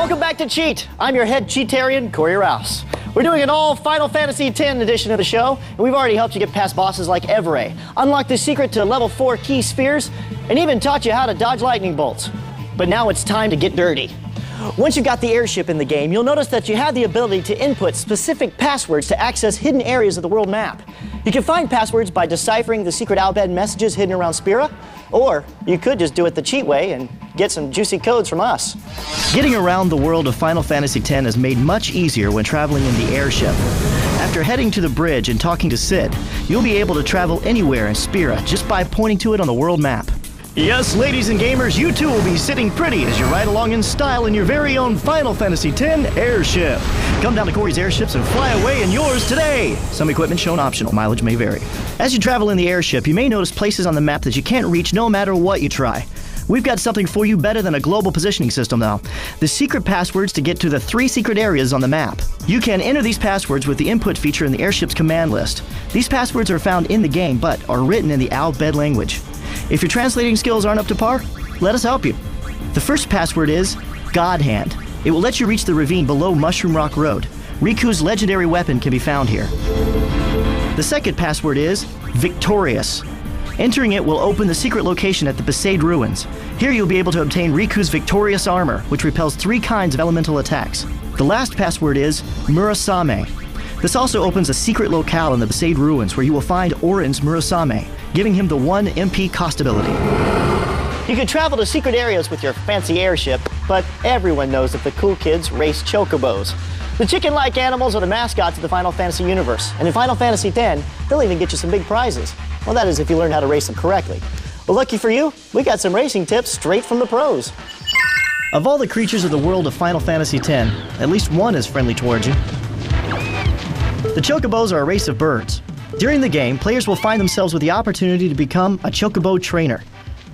Welcome back to Cheat. I'm your head cheatarian, Corey Rouse. We're doing an all Final Fantasy X edition of the show, and we've already helped you get past bosses like Everay, unlocked the secret to level 4 key spheres, and even taught you how to dodge lightning bolts. But now it's time to get dirty. Once you've got the airship in the game, you'll notice that you have the ability to input specific passwords to access hidden areas of the world map. You can find passwords by deciphering the secret Albed messages hidden around Spira, or you could just do it the cheat way and get some juicy codes from us. Getting around the world of Final Fantasy X is made much easier when traveling in the airship. After heading to the bridge and talking to Sid, you'll be able to travel anywhere in Spira just by pointing to it on the world map. Yes, ladies and gamers, you too will be sitting pretty as you ride along in style in your very own Final Fantasy X airship. Come down to Corey's Airships and fly away in yours today. Some equipment shown optional. Mileage may vary. As you travel in the airship, you may notice places on the map that you can't reach no matter what you try. We've got something for you better than a global positioning system, though. The secret passwords to get to the 3 secret areas on the map. You can enter these passwords with the input feature in the airship's command list. These passwords are found in the game, but are written in the Albed language. If your translating skills aren't up to par, let us help you. The first password is God Hand. It will let you reach the ravine below Mushroom Rock Road. Riku's legendary weapon can be found here. The second password is Victorious. Entering it will open the secret location at the Besaid Ruins. Here you'll be able to obtain Riku's Victorious Armor, which repels 3 kinds of elemental attacks. The last password is Murasame. This also opens a secret locale in the Besaid Ruins where you will find Orin's Murasame, giving him the 1 MP cost ability. You can travel to secret areas with your fancy airship, but everyone knows that the cool kids race chocobos. The chicken-like animals are the mascots of the Final Fantasy universe, and in Final Fantasy X, they'll even get you some big prizes. Well, that is if you learn how to race them correctly. Well, lucky for you, we got some racing tips straight from the pros. Of all the creatures of the world of Final Fantasy X, at least one is friendly towards you. The chocobos are a race of birds. During the game, players will find themselves with the opportunity to become a chocobo trainer.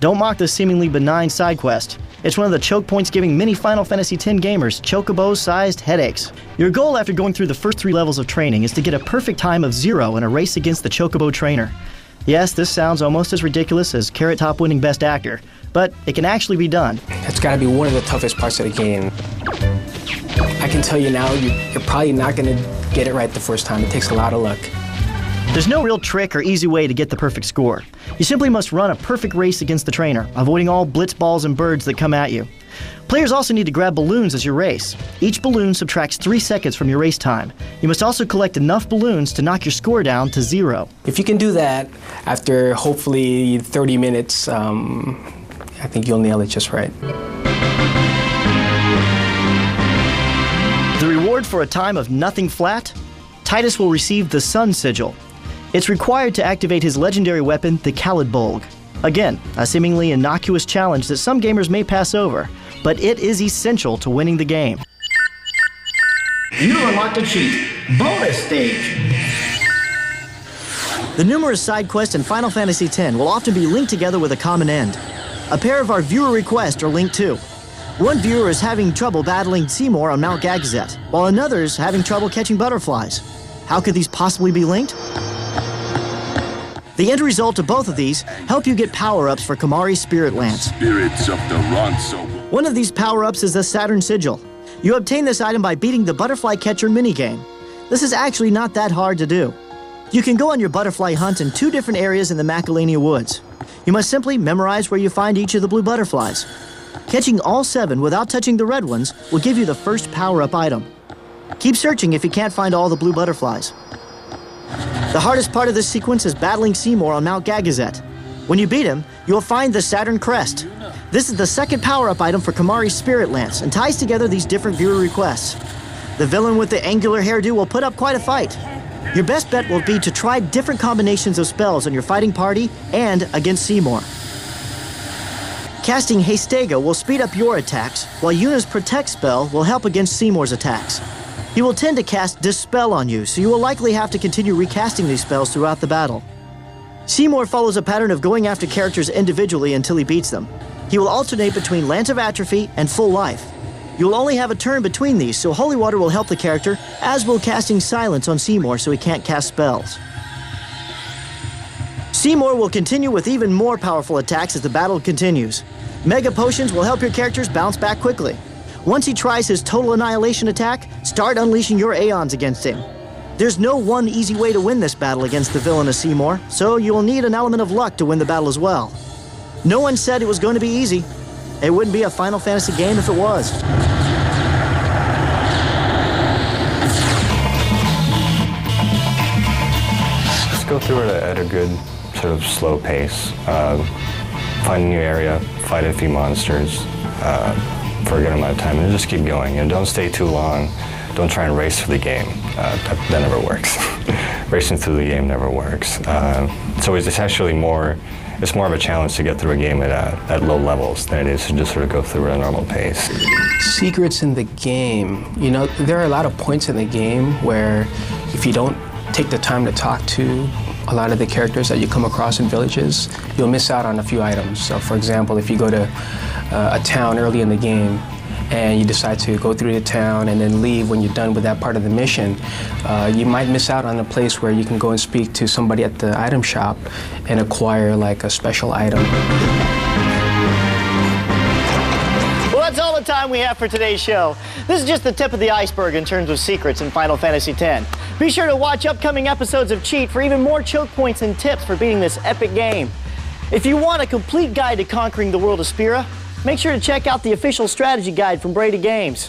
Don't mock this seemingly benign side quest. It's one of the choke points giving many Final Fantasy X gamers chocobo-sized headaches. Your goal after going through the first 3 levels of training is to get a perfect time of 0 in a race against the chocobo trainer. Yes, this sounds almost as ridiculous as Carrot Top winning Best Actor, but it can actually be done. It's got to be one of the toughest parts of the game. I can tell you now, you're probably not going to get it right the first time. It takes a lot of luck. There's no real trick or easy way to get the perfect score. You simply must run a perfect race against the trainer, avoiding all blitz balls and birds that come at you. Players also need to grab balloons as you race. Each balloon subtracts 3 seconds from your race time. You must also collect enough balloons to knock your score down to 0. If you can do that after hopefully 30 minutes, I think you'll nail it just right. The reward for a time of nothing flat? Titus will receive the Sun Sigil. It's required to activate his legendary weapon, the Khalidbolg. Again, a seemingly innocuous challenge that some gamers may pass over, but it is essential to winning the game. You unlocked a cheat. Bonus stage. The numerous side quests in Final Fantasy X will often be linked together with a common end. A pair of our viewer requests are linked too. One viewer is having trouble battling Seymour on Mount Gagazet, while another is having trouble catching butterflies. How could these possibly be linked? The end result of both of these help you get power-ups for Kamari's Spirit Lance. Spirits of the Ronso. One of these power-ups is the Saturn Sigil. You obtain this item by beating the Butterfly Catcher minigame. This is actually not that hard to do. You can go on your butterfly hunt in 2 different areas in the Macalania Woods. You must simply memorize where you find each of the blue butterflies. Catching all 7 without touching the red ones will give you the first power-up item. Keep searching if you can't find all the blue butterflies. The hardest part of this sequence is battling Seymour on Mount Gagazet. When you beat him, you'll find the Saturn Crest. This is the second power-up item for Kamari's Spirit Lance and ties together these different viewer requests. The villain with the angular hairdo will put up quite a fight. Your best bet will be to try different combinations of spells on your fighting party and against Seymour. Casting Hastega will speed up your attacks, while Yuna's Protect spell will help against Seymour's attacks. He will tend to cast Dispel on you, so you will likely have to continue recasting these spells throughout the battle. Seymour follows a pattern of going after characters individually until he beats them. He will alternate between Lance of Atrophy and Full Life. You will only have a turn between these, so Holy Water will help the character, as will casting Silence on Seymour so he can't cast spells. Seymour will continue with even more powerful attacks as the battle continues. Mega Potions will help your characters bounce back quickly. Once he tries his total annihilation attack, start unleashing your Aeons against him. There's no one easy way to win this battle against the villainous Seymour, so you'll need an element of luck to win the battle as well. No one said it was going to be easy. It wouldn't be a Final Fantasy game if it was. Just go through it at a good sort of slow pace. Find a new area, fight a few monsters for a good amount of time, and just keep going. And don't stay too long. Don't try and race through the game. That never works. Racing through the game never works. So it's actually it's more of a challenge to get through a game at low levels than it is to just sort of go through at a normal pace. Secrets in the game. You know, there are a lot of points in the game where if you don't take the time to talk to a lot of the characters that you come across in villages, you'll miss out on a few items. So for example, if you go to a town early in the game and you decide to go through the town and then leave when you're done with that part of the mission, you might miss out on a place where you can go and speak to somebody at the item shop and acquire like a special item. Well, that's all the time we have for today's show. This is just the tip of the iceberg in terms of secrets in Final Fantasy X. Be sure to watch upcoming episodes of Cheat for even more choke points and tips for beating this epic game. If you want a complete guide to conquering the world of Spira, make sure to check out the official strategy guide from Brady Games.